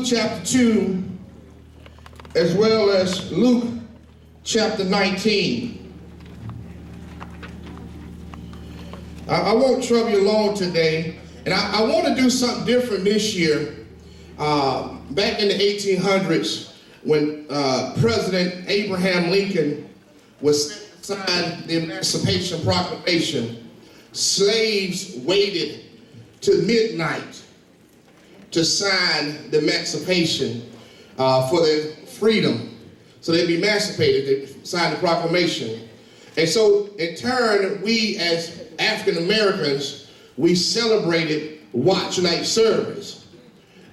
chapter 2 as well as Luke chapter 19. I won't trouble you long today, and I want to do something different this year. Back in the 1800s, when President Abraham Lincoln was signed the Emancipation Proclamation, slaves waited till midnight to sign the emancipation for their freedom. So they'd be emancipated, they signed the proclamation. And so in turn, we as African Americans, we celebrated watch night service.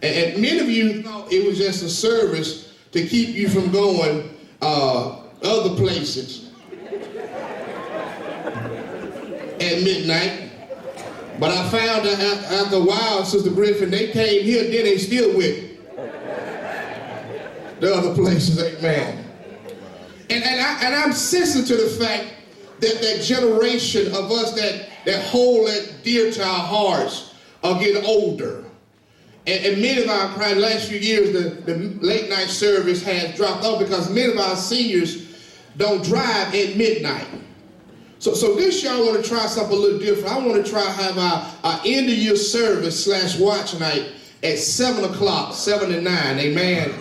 And many of you thought it was just a service to keep you from going other places at midnight. But I found out after a while, Sister Griffin, they came here, then they still went the other places, amen. And I'm sensitive to the fact that that generation of us that hold that dear to our hearts are getting older. And many of our, in the last few years, the late night service has dropped off because many of our seniors don't drive at midnight. So this year I want to try something a little different. I want to try to have our end of year service / watch night at 7 o'clock, 7 to 9, amen.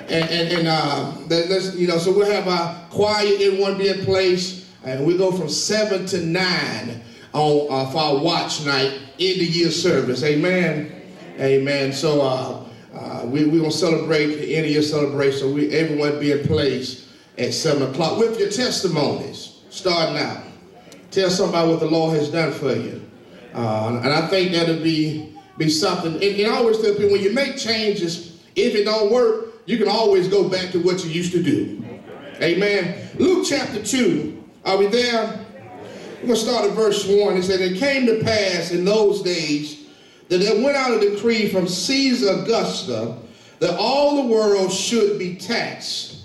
And so we'll have our choir, everyone be in place, and we go from 7 to 9 on for our watch night, end of year service, amen. Amen. So we're going to celebrate the end of year celebration. So everyone be in place at 7 o'clock with your testimonies. Starting out. Tell somebody what the Lord has done for you. And I think that'll be something. And I always tell people, when you make changes, if it don't work, you can always go back to what you used to do. Amen. Luke chapter 2. Are we there? We're going to start at verse 1. It said, "It came to pass in those days that there went out a decree from Caesar Augusta that all the world should be taxed.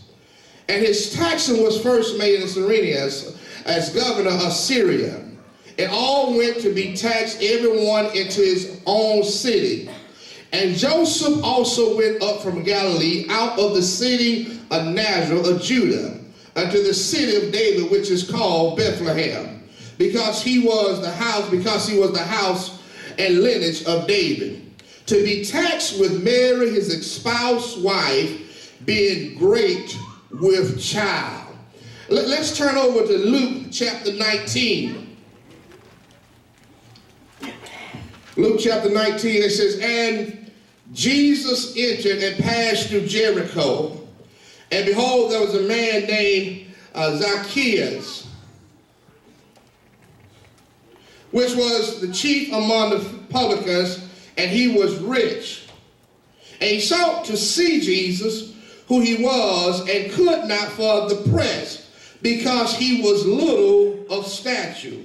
And his taxing was first made in Cyrenius as governor of Syria. And all went to be taxed, everyone into his own city. And Joseph also went up from Galilee out of the city of Nazareth of Judah unto the city of David, which is called Bethlehem, because he was the house and lineage of David, to be taxed with Mary, his espoused wife, being great with child." Let's turn over to Luke chapter 19. Luke chapter 19, it says, "And Jesus entered and passed through Jericho. And behold, there was a man named Zacchaeus, which was the chief among the publicans, and he was rich. And he sought to see Jesus, who he was, and could not for the press, because he was little of stature.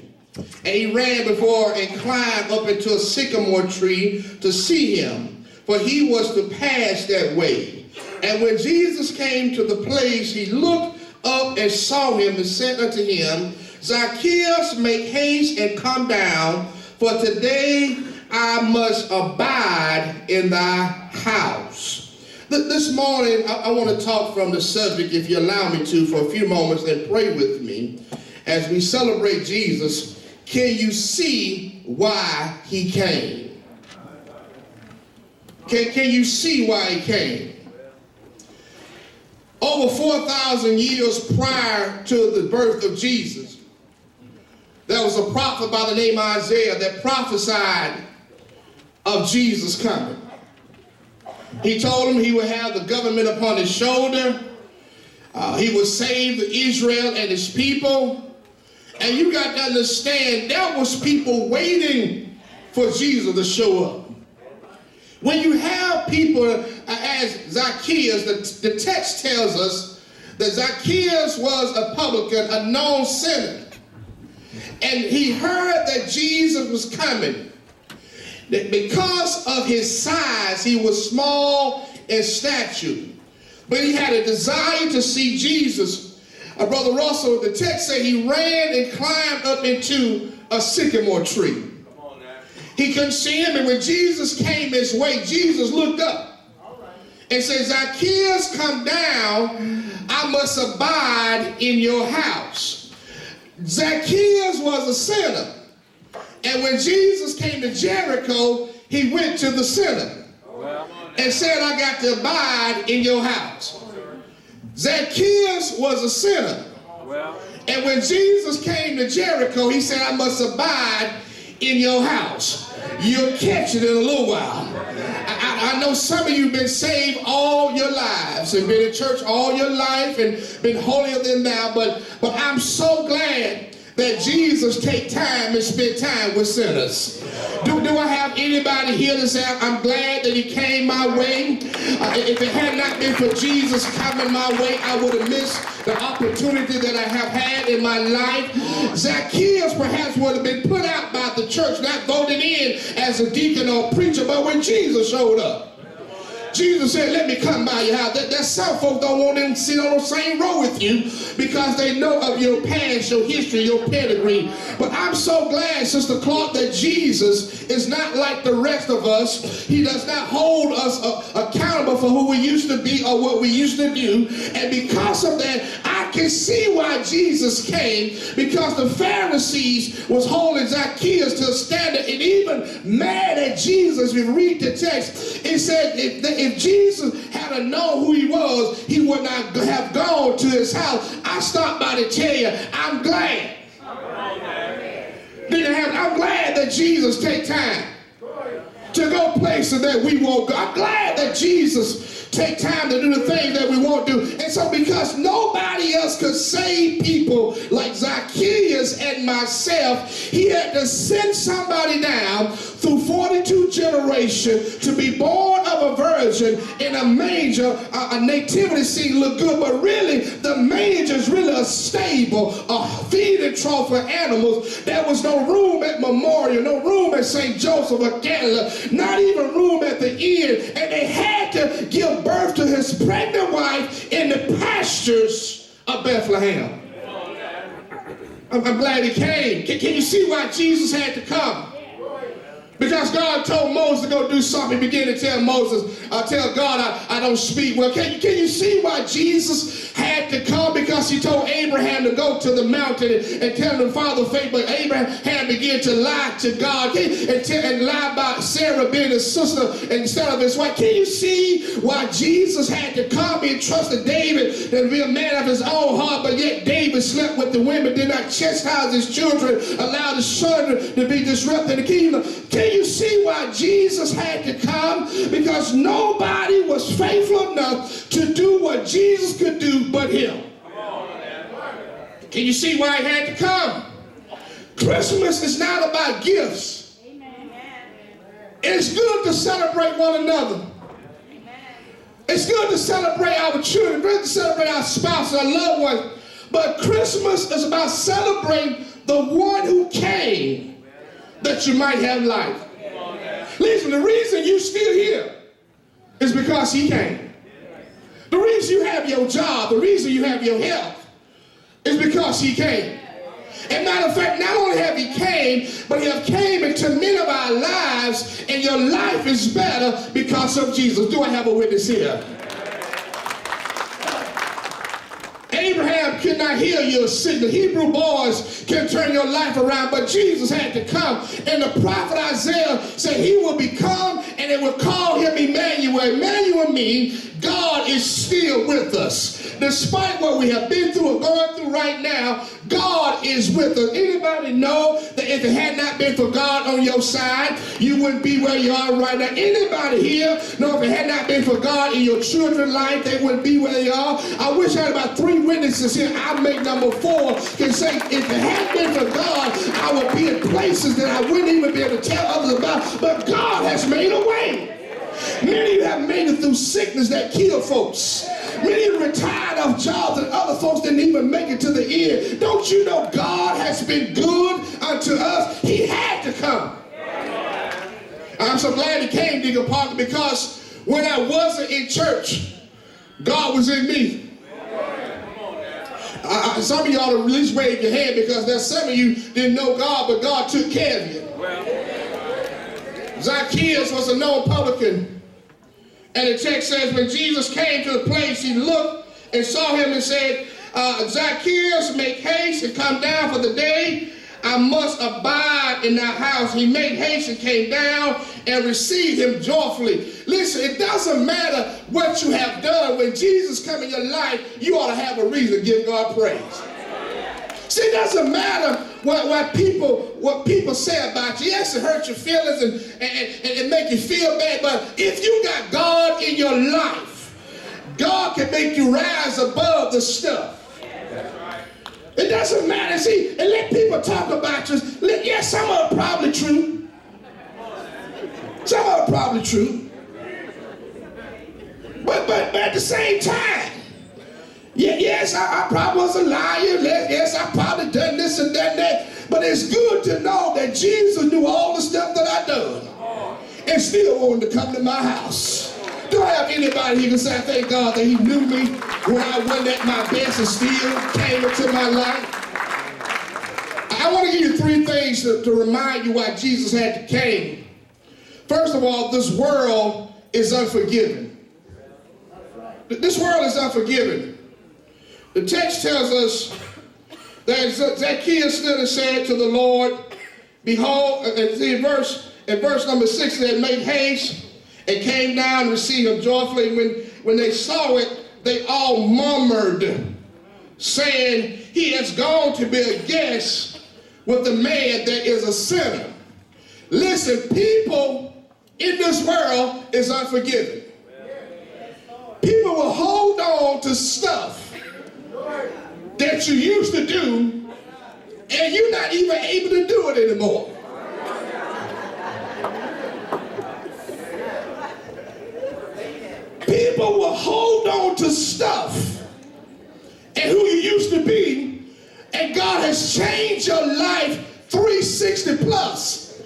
And he ran before and climbed up into a sycamore tree to see him, for he was to pass that way. And when Jesus came to the place, he looked up and saw him and said unto him, Zacchaeus, make haste and come down, for today I must abide in thy house." This morning, I want to talk from the subject, if you allow me to, for a few moments, and pray with me as we celebrate Jesus. Can you see why he came? Can you see why he came? Over 4,000 years prior to the birth of Jesus, there was a prophet by the name of Isaiah that prophesied of Jesus coming. He told him he would have the government upon his shoulder. He would save Israel and his people. And you got to understand, there was people waiting for Jesus to show up. When you have people as Zacchaeus, the text tells us that Zacchaeus was a publican, a known sinner. And he heard that Jesus was coming. That because of his size, he was small in stature. But he had a desire to see Jesus. Brother Russell, the text says he ran and climbed up into a sycamore tree. He couldn't see him, and when Jesus came his way, Jesus looked up. and said, Zacchaeus, come down, I must abide in your house. Zacchaeus was a sinner. And when Jesus came to Jericho, he went to the sinner and said, I got to abide in your house. Zacchaeus was a sinner. And when Jesus came to Jericho, he said, I must abide in your house. You'll catch it in a little while. I know some of you have been saved all your lives and been in church all your life and been holier than thou, but I'm so glad that Jesus take time and spend time with sinners. Do I have anybody here to say, I'm glad that he came my way? If it had not been for Jesus coming my way, I would have missed the opportunity that I have had in my life. Zacchaeus perhaps would have been put out by the church, not voted in as a deacon or preacher, but when Jesus showed up, Jesus said, let me come by your house. That some folks don't want them to sit on the same row with you because they know of your past, your history, your pedigree. But I'm so glad, Sister Clark, that Jesus is not like the rest of us. He does not hold us accountable for who we used to be or what we used to do. And because of that, I can see why Jesus came, because the Pharisees was holding Zacchaeus to a standard and even mad at Jesus. We read the text. It said if Jesus had known who he was, he would not have gone to his house. I stopped by to tell you, I'm glad. I'm glad that Jesus take time to go places that we won't go. I'm glad that Jesus take time to do the things that we won't do. And so because nobody else could save people like Zacchaeus and myself, he had to send somebody down through 42 generations to be born of a virgin in a manger. A nativity scene look good, but really the manger is really a stable, a feeding trough for animals. There was no room at Memorial, no room at St. Joseph or Canada, not even room at the inn, and they had to give birth to his pregnant wife in the pastures of Bethlehem. I'm glad he came. Can you see why Jesus had to come? Because God told Moses to go do something. He began to tell Moses, tell God, I don't speak well. Can you see why Jesus had to come? Because he told Abraham to go to the mountain and tell him the father of faith. But Abraham began to lie to God and lie about Sarah being his sister instead of his wife. Can you see why Jesus had to come? He trusted David to be a man of his own heart, but yet David slept with the women, did not chastise his children, allowed his son to be disrupted in the kingdom. Can you see why Jesus had to come? Because nobody was faithful enough to do what Jesus could do but him. Can you see why he had to come? Christmas is not about gifts. It's good to celebrate one another. It's good to celebrate our children, good to celebrate our spouses, our loved ones. But Christmas is about celebrating the one who came that you might have life. Listen, the reason you're still here is because he came. The reason you have your job, the reason you have your health is because he came. And matter of fact, not only have he came, but he have came into many of our lives, and your life is better because of Jesus. Do I have a witness here? Abraham could not heal your sick. The Hebrew boys can turn your life around, but Jesus had to come. And the prophet Isaiah said he will become, and it will call him Emmanuel. Emmanuel means God is still with us. Despite what we have been through or going through right now, God is with us. Anybody know that if it had not been for God on your side, you wouldn't be where you are right now? Anybody here know if it had not been for God in your children's life, they wouldn't be where they are? I wish I had about 3 witnesses here. I'll make number 4 can say, if it had been for God, I would be in places that I wouldn't even be able to tell others about. But God has made a way. Many of you have made it through sickness that kill folks. Many of you retired off jobs and other folks didn't even make it to the end. Don't you know God has been good unto us? He had to come. I'm so glad he came, Deacon Parker, because when I wasn't in church, God was in me. Some of you ought to at least wave your hand, because there's some of you didn't know God, but God took care of you. Zacchaeus was a known publican, And the text says, when Jesus came to the place, he looked and saw him and said, Zacchaeus, make haste and come down, for the day I must abide in thy house. He made haste and came down and received him joyfully. Listen, it doesn't matter what you have done. When Jesus comes in your life, you ought to have a reason to give God praise. See, it doesn't matter what people say about you. Yes, it hurts your feelings and it make you feel bad, but if you got God in your life, God can make you rise above the stuff. It doesn't matter. See, and let people talk about you. Yes, some of it probably true. Some of it probably true. But at the same time, yes, I probably was a liar. Yes, I probably done this and that. But it's good to know that Jesus knew all the stuff that I done and still wanted to come to my house. Do I have anybody here can say, thank God that he knew me when I wasn't at my best and still came into my life? I want to give you three things to remind you why Jesus had to come. First of all, this world is unforgiving. This world is unforgiving. The text tells us that Zacchaeus stood and said to the Lord, behold, in verse number 6, they made haste and came down and received him joyfully. When they saw it, they all murmured, saying, he has gone to be a guest with a man that is a sinner. Listen, people in this world is unforgiving. People will hold on to stuff that you used to do, and you're not even able to do it anymore. People will hold on to stuff and who you used to be, and God has changed your life 360 plus,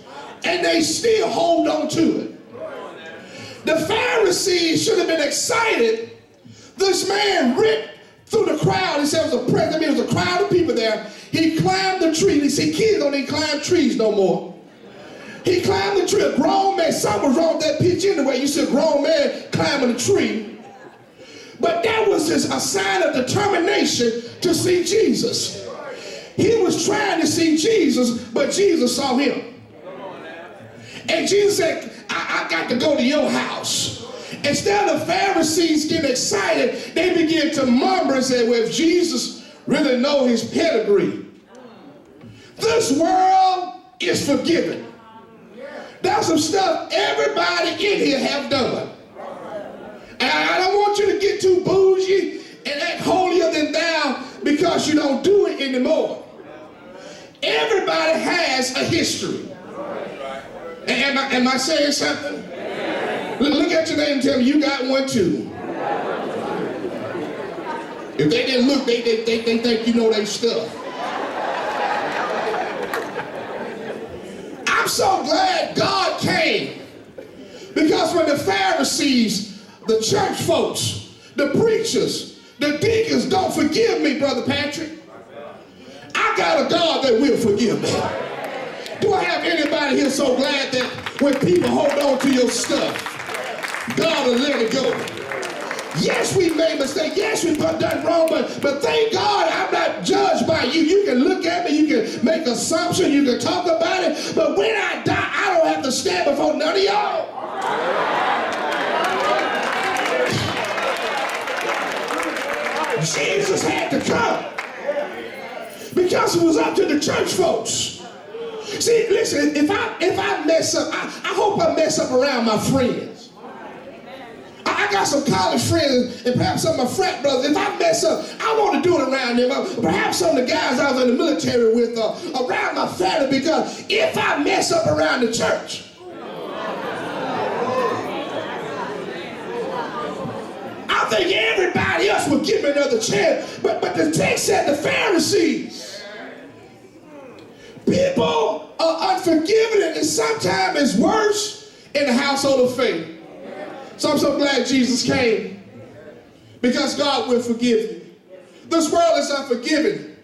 and they still hold on to it. The Pharisees should have been excited. This man ripped through the crowd. He said it was there was a crowd of people there. He climbed the tree. He said, kids don't even climb trees no more. He climbed the tree. A grown man, something was wrong with that pitch anyway. You see a grown man climbing a tree. But that was a sign of determination to see Jesus. He was trying to see Jesus, but Jesus saw him. And Jesus said, I got to go to your house. Instead of the Pharisees getting excited, they began to murmur and say, well, if Jesus really knows his pedigree, this world is forgiven. That's some stuff everybody in here have done. And I don't want you to get too bougie and act holier than thou because you don't do it anymore. Everybody has a history. Am I saying something? Look at your name and tell me you got one too. If they didn't look, they think you know their stuff. I'm so glad God came, because when the Pharisees, the church folks, the preachers, the deacons don't forgive me, Brother Patrick, I got a God that will forgive me. Do I have anybody here so glad that when people hold on to your stuff, God will let it go? Yes, we made mistakes. Yes, we've done wrong, but thank God I'm not judged by you. You can look at me, you can make assumptions, you can talk about it, but when I die, I don't have to stand before none of y'all. Jesus had to come because it was up to the church folks. See, listen, if I mess up, I hope I mess up around my friends. I got some college friends and perhaps some of my frat brothers. If I mess up, I want to do it around them. Perhaps some of the guys I was in the military with, around my family, because if I mess up around the church, I think everybody else would give me another chance. But the text said the Pharisees, people are unforgiving, and sometimes it's worse in the household of faith. So I'm so glad Jesus came, because God will forgive you. This world is unforgiving.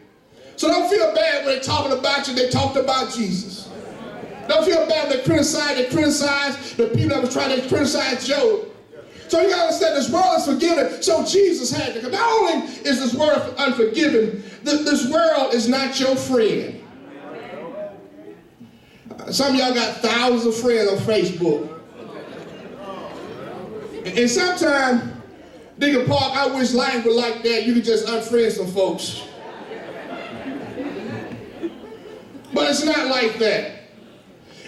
So don't feel bad when they're talking about you. They talked about Jesus. Don't feel bad when they criticize the people that was trying to criticize Job. So you got to understand this world is forgiven, so Jesus had to come. Not only is this world unforgiven, this world is not your friend. Some of y'all got thousands of friends on Facebook. And sometimes, Deacon Park, I wish life was like that. You could just unfriend some folks. But it's not like that.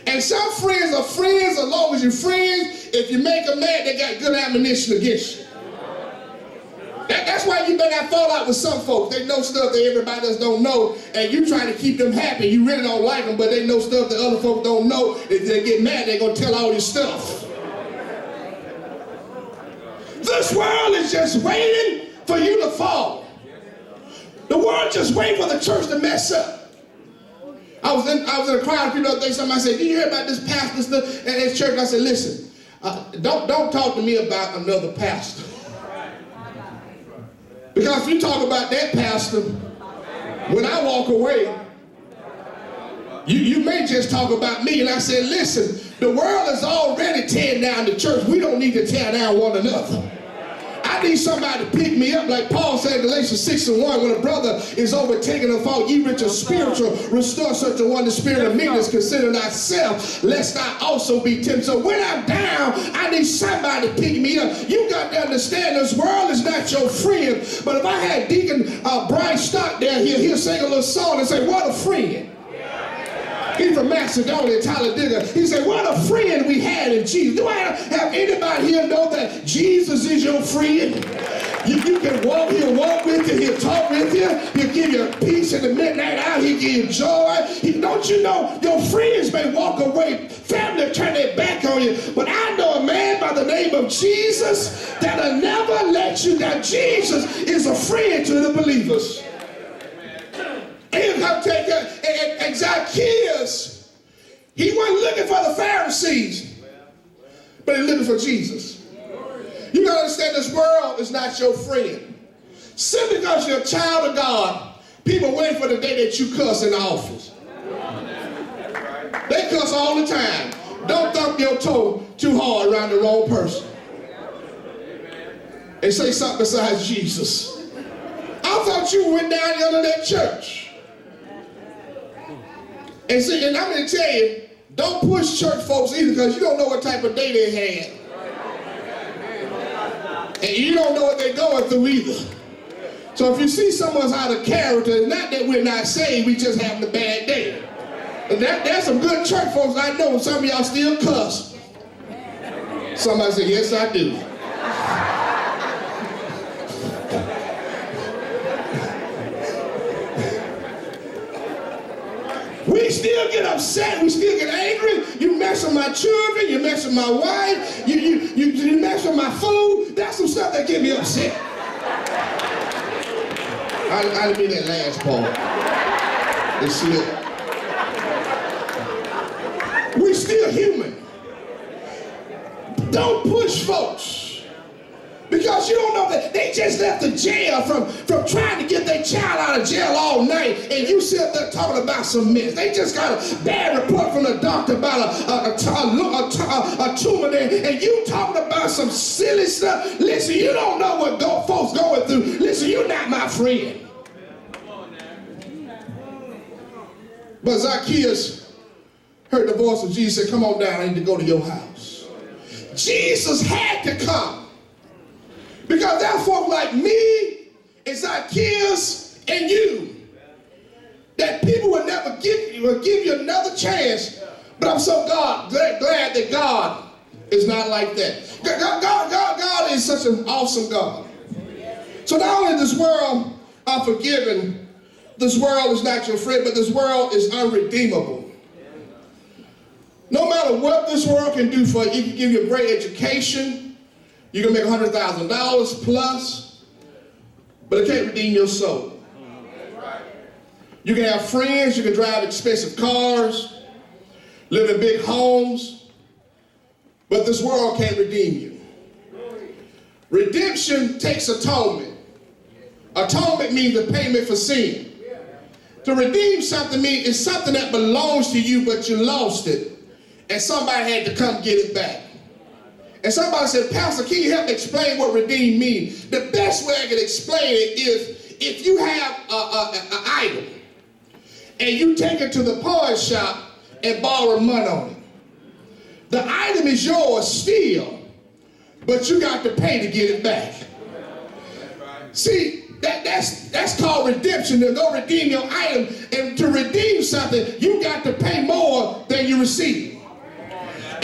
And some friends are friends as long as you're friends. If you make them mad, they got good ammunition against you. That's why you better not fall out with some folks. They know stuff that everybody else don't know, and you trying to keep them happy. You really don't like them, but they know stuff that other folks don't know. If they get mad, they're going to tell all your stuff. This world is just waiting for you to fall. The world just waiting for the church to mess up. I was in a crowd of people the other day. Somebody said, "Do you hear about this pastor stuff at his church?" I said, "Listen, don't talk to me about another pastor. Because if you talk about that pastor, when I walk away, you may just talk about me." And I said, "Listen, the world is already tearing down the church. We don't need to tear down one another. I need somebody to pick me up, like Paul said in Galatians 6:1, when a brother is overtaken of fault, ye rich of spiritual, restore such a one the spirit of meekness, consider thyself, lest I also be tempted." So when I'm down, I need somebody to pick me up. You got to understand, this world is not your friend. But if I had Deacon Brian Stock down here, he'll sing a little song and say, "What a friend." He's from Macedonia, Talladega. He said, "What a friend we had in Jesus." Do I have anybody here know that Jesus is your friend? You can walk, he'll walk with you, he'll talk with you, he'll give you peace in the midnight hour, he'll give you joy. Don't you know, your friends may walk away, family turn their back on you, but I know a man by the name of Jesus that'll never let you down. Jesus is a friend to the believers. He'll come take you. And Zacchaeus, he wasn't looking for the Pharisees, but he looking for Jesus. You gotta understand, this world is not your friend. Simply because you're a child of God, people wait for the day that you cuss in the office. They cuss all the time. Don't thump your toe too hard around the wrong person. And say something besides Jesus. I thought you went down under that church. And see, and I'm going to tell you, don't push church folks either, because you don't know what type of day they had. And you don't know what they're going through either. So if you see someone's out of character, it's not that we're not saved, we just having a bad day. And there's some good church folks I know, some of y'all still cuss. Somebody said, "Yes, I do." We still get upset, we still get angry. You mess with my children, you mess with my wife, you mess with my food. That's some stuff that get me upset. I didn't mean that last part. It slipped. We still human. Don't push folks. Because you don't know that they just left the jail from trying to get their child out of jail all night, and you sit there talking about some mess. They just got a bad report from the doctor about a tumor there, and you talking about some silly stuff. Listen, you don't know what folks going through. Listen, you're not my friend. But Zacchaeus heard the voice of Jesus, said, "Come on down, I need to go to your house." Jesus had to come. Because there are folks like me and Zacchaeus and you that people will never give you another chance. But I'm so glad that God is not like that. God is such an awesome God. So not only is this world unforgiven, this world is not your friend, but this world is unredeemable. No matter what this world can do for you, it can give you a great education. You can make $100,000 plus, but it can't redeem your soul. You can have friends, you can drive expensive cars, live in big homes, but this world can't redeem you. Redemption takes atonement. Atonement means the payment for sin. To redeem something means it's something that belongs to you, but you lost it, and somebody had to come get it back. And somebody said, Pastor, can you help me explain what redeem means? The best way I can explain it is if you have an item and you take it to the pawn shop and borrow money on it. The item is yours still, but you got to pay to get it back. See, that's called redemption. To go redeem your item, and to redeem something, you got to pay more than you receive.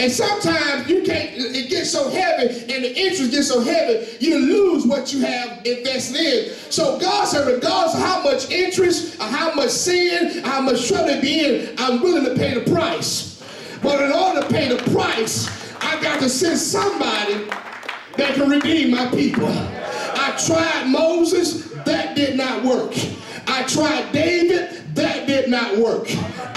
And sometimes you can't, it gets so heavy and the interest gets so heavy, you lose what you have invested in. So God said, regardless of how much interest, or how much sin, how much trouble it be in, I'm willing to pay the price. But in order to pay the price, I got to send somebody that can redeem my people. I tried Moses, that did not work. I tried David, that did not work.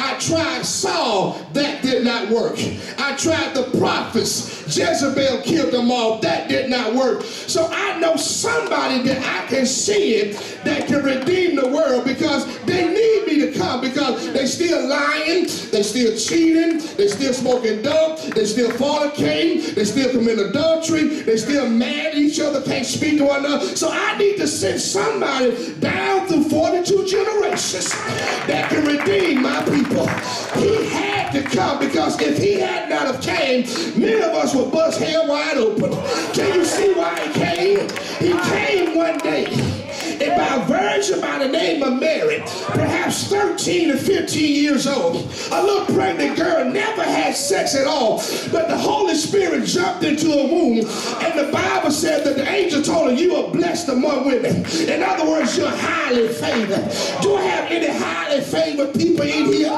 I tried Saul, that did not work. I tried the prophets, Jezebel killed them all, that did not work. So I know somebody that I can send that can redeem the world, because they need me to come, because they still lying, they still cheating, they still smoking dope, they still fornicating, they still commit adultery, they still mad at each other, can't speak to one another. So I need to send somebody down through 42 generations that can redeem my people. He had to come, because if he had not have came, many of us would bust hell wide open. Can you see why he came? He came one day, and by a virgin by the name of Mary, perhaps 13 to 15 years old, a little pregnant girl, never had sex at all, but the Holy Spirit jumped into a womb, and the Bible said that the angel told her, you are blessed among women. In other words, you're highly favored. Do I have any highly favored people in here?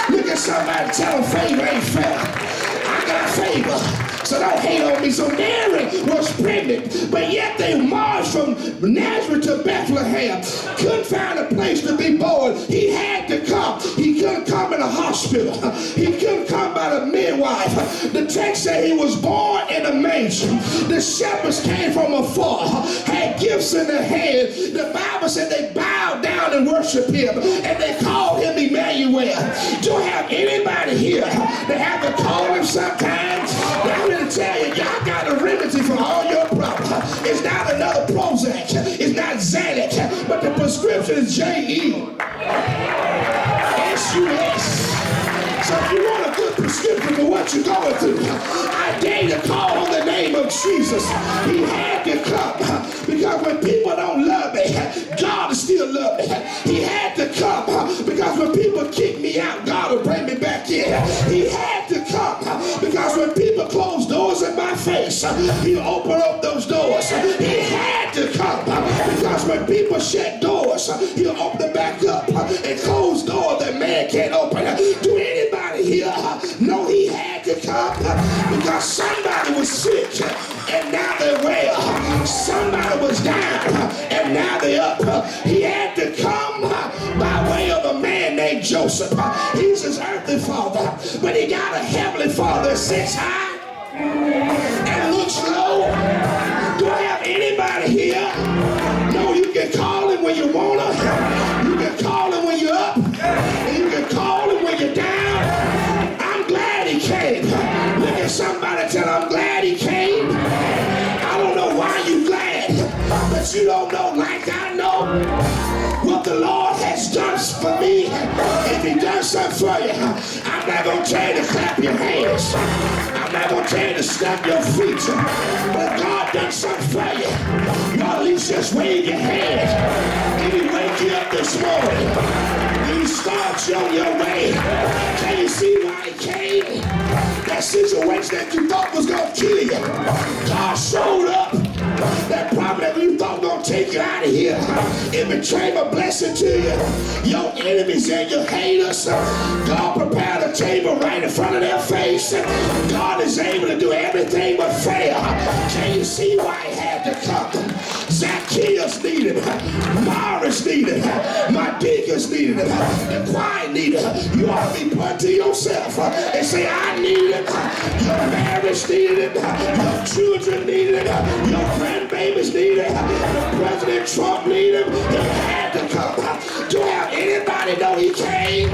Look at somebody and tell them favor ain't fair. I got favor. So don't hate on me. So Mary was pregnant, but yet they marched from Nazareth to Bethlehem. Couldn't find a place to be born. He had to come. He couldn't come in a hospital. He couldn't come by the midwife. The text said he was born in a manger. The shepherds came from afar, had gifts in their hand. The Bible said they bowed down and worshiped him, and they called him Emmanuel. Do I have anybody here that have to call him sometimes? I'm going to tell you, y'all got a remedy for all your problems. It's not another Prozac. It's not Xanax, but the prescription is J-E-S-U-S. So if you want a good prescription for what you're going through, I dare you to call on the name of Jesus. He had to come, because when people don't love me, God will still love me. He had to come, because when people kick me out, God will bring me back in. He had to come, because when people close doors in my face, he'll open up those doors. He had to come, because when people shut doors, he'll open them back up and close doors that man can't open. Do anybody here know he had to come? Because somebody was sick and now they're well. Somebody was down and now they're up. He had to come by way of a man named Joseph. He's his earthly father, but he got a heavenly father that sits high and looks low. Do I have anybody here? No, you can call him when you want to. You can call him when you're up. And you can call him when you're down. I'm glad he came. Look at somebody, tell him, I'm glad he came. I don't know why you glad, but you don't know like I know what the Lord has done for me. If he does something for you, I'm not going to tell you to clap your hands. I'm not going to tell you to stamp your feet. But God done something for you, you ought at least just wave your hand. Did he wake you up this morning? Did he start you on your way? Can you see why he came? That situation that you thought was going to kill you, God showed up. That problem that you thought was going to take you out of here, it became a blessing to you. Your enemies and your haters, God prepared a table right in front of their face. God is able to do everything but fail. Can you see why he had to come? Zacchaeus needed it. Morris needed it. My deacons needed it. The choir needed it. You ought to be put to yourself and say, I need it. Your marriage needed it. Your children needed it. Your grandbabies needed it. The President Trump needed it. He had to come. Do I have anybody know he came?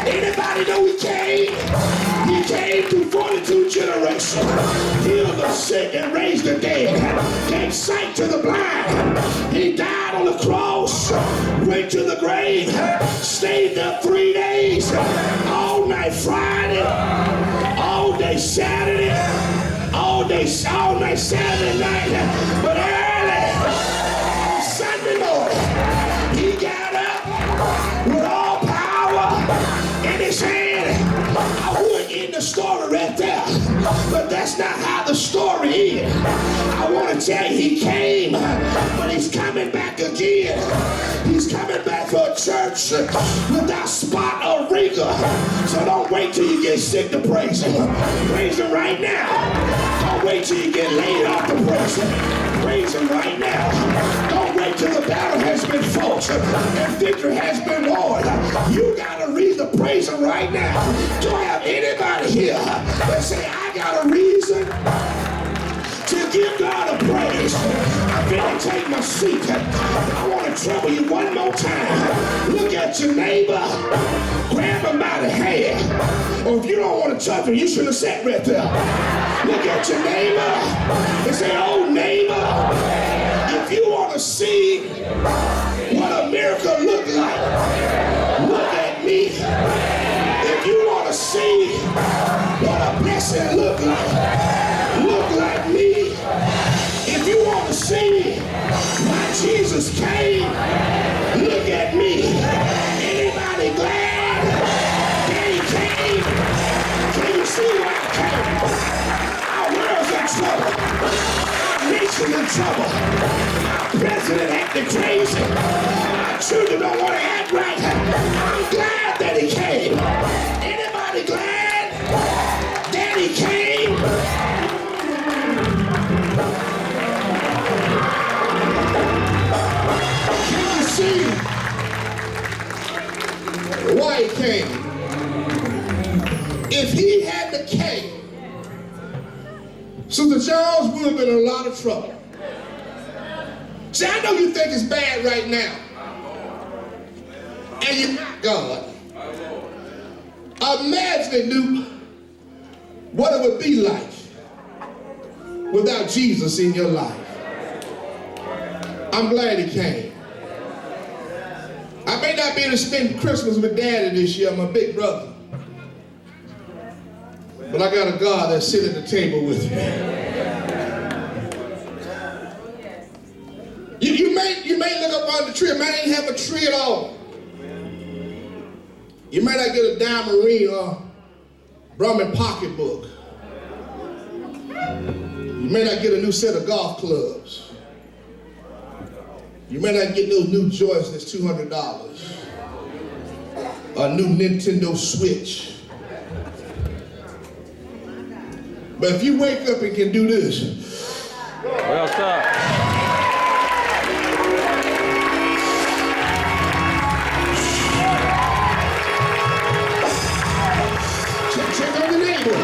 Anybody know he came? He came through 42 generations. Healed the sick and raised the dead, gave sight to the blind. He died on the cross, went to the grave, stayed there 3 days, all night Friday, all day Saturday, all night Saturday night, but early Sunday morning, he got up with all power in his hand. I would end the story right there, but that's not how the story is. I want to tell you, he came, but he's coming back again. He's coming back for a church without spot or wrinkle. So don't wait till you get sick to praise him. Praise him right now. Don't wait till you get laid off to praise him. Praise him right now. Don't wait till the battle has been fought and victory has been won. You got a reason to praise him right now. Do I have anybody here that say, I got a reason to give God a praise? I'm going to take my seat. I want to trouble you one more time. Look at your neighbor. Grab him by the hand. Or if you don't want to touch him, you should have sat right there. Look at your neighbor and say, oh neighbor, if you want to see what a miracle look like, look at me. If you want to see what a blessing look like me. If you want to see why Jesus came, look at me. Anybody glad that he came? Can you see why I came? Our world's in trouble. Our nation's in trouble. Our president acting crazy. Our children don't want to act right. I'm glad that he came. Anybody glad that he came? Can you see why he came? If he hadn't came, Sister Charles would have been in a lot of trouble. See, I know you think it's bad right now, and you're not God. Imagine, Luke, what it would be like without Jesus in your life. I'm glad he came. I may not be able to spend Christmas with Daddy this year, my big brother. But I got a God that's sitting at the table with me. You may look up on the tree, it might ain't have a tree at all. You might not get a diamond ring or Brahmin pocketbook. You may not get a new set of golf clubs. You may not get those new joints that's $200. A new Nintendo Switch. But if you wake up and can do this. Well, stop. Check on the neighbor.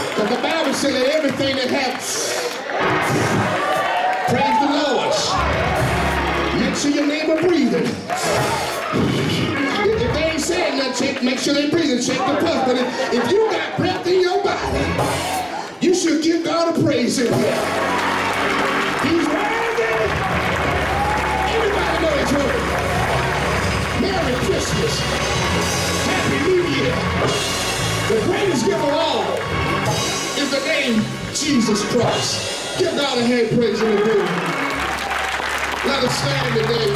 Because the Bible said that everything that happens, praise the Lord. Make sure your neighbor breathing. If they ain't saying nothing, make sure they breathing. Check the pulse. But if you got breath in your body, you should give God a praise in here. He's worthy. Everybody know His word. Merry Christmas. Happy New Year. The greatest gift of all is the name Jesus Christ. Give God a hand praise in the building. Let us stand today.